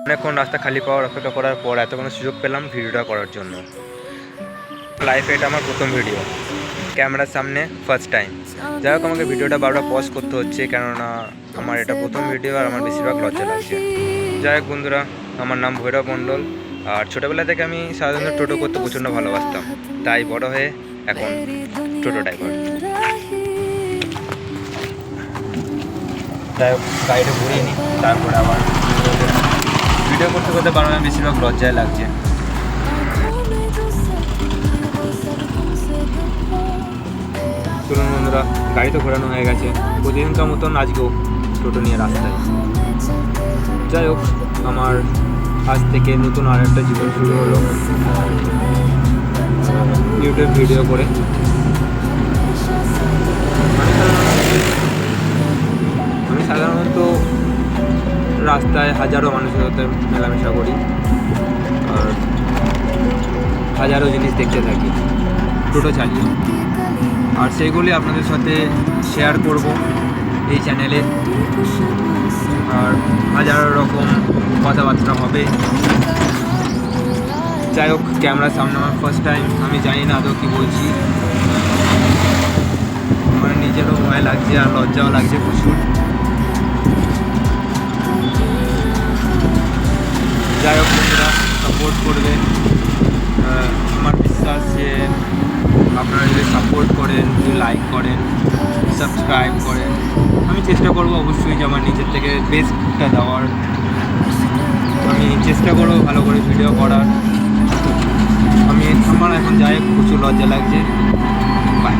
অনেকক্ষণ রাস্তা খালি পাওয়ার অপেক্ষা করার পর এত কোনো সুযোগ পেলাম ভিডিওটা করার জন্য। লাইফে এটা আমার প্রথম ভিডিও, ক্যামেরার সামনে ফার্স্ট টাইম। যাই হোক, আমাকে ভিডিওটা বারবার পজ করতে হচ্ছে, কেননা আমার এটা প্রথম ভিডিও আর আমার বেশিরভাগ লজ্জা লাগছে। যাই হোক বন্ধুরা, আমার নাম ভৈরব মণ্ডল, আর ছোটোবেলা থেকে আমি সাধারণত টোটো করতে প্রচণ্ড ভালোবাসতাম, তাই বড় হয়ে এখন টোটো ড্রাইভার। যাই হোক, গাড়িটা ঘুরিয়ে নিই, তারপরে আবার ভিডিও করতে করতে বারবার বেশিরভাগ লজ্জায় লাগছে। চলুন বন্ধুরা, গাড়ি তো ঘোরানো হয়ে গেছে, প্রতিদিনকার মতন আজকেও টোটো নিয়ে রাস্তায়। যাই হোক, আমার আজ থেকে নতুন আর একটা জীবন শুরু হলো ইউটিউব ভিডিও করে। আমি সাধারণত রাস্তায় হাজারো মানুষের সাথে মেলামেশা করি আর হাজারো জিনিস দেখতে থাকি টোটো চালিয়ে, আর সেইগুলি আপনাদের সাথে শেয়ার করব এই চ্যানেলে। আর হাজার রকম কথাবার্তা হবে। যাই হোক, ক্যামেরার সামনে আমার ফার্স্ট টাইম, আমি জানি না আদৌ কী বলছি। আমার নিজেরও ভয় লাগছে আর লজ্জাও লাগছে প্রচুর। যাই হোক বন্ধুরা, সাপোর্ট করবে, আমার বিশ্বাস যে আপনারা যদি সাপোর্ট করেন, যদি লাইক করেন, সাবস্ক্রাইব করেন, আমি চেষ্টা করব অবশ্যই যে আমার নিজের থেকে বেস্টটা দেওয়ার। আমি চেষ্টা করব ভালো করে ভিডিও করার। আমার এখন যাই প্রচুর লজ্জা লাগছে। বাই।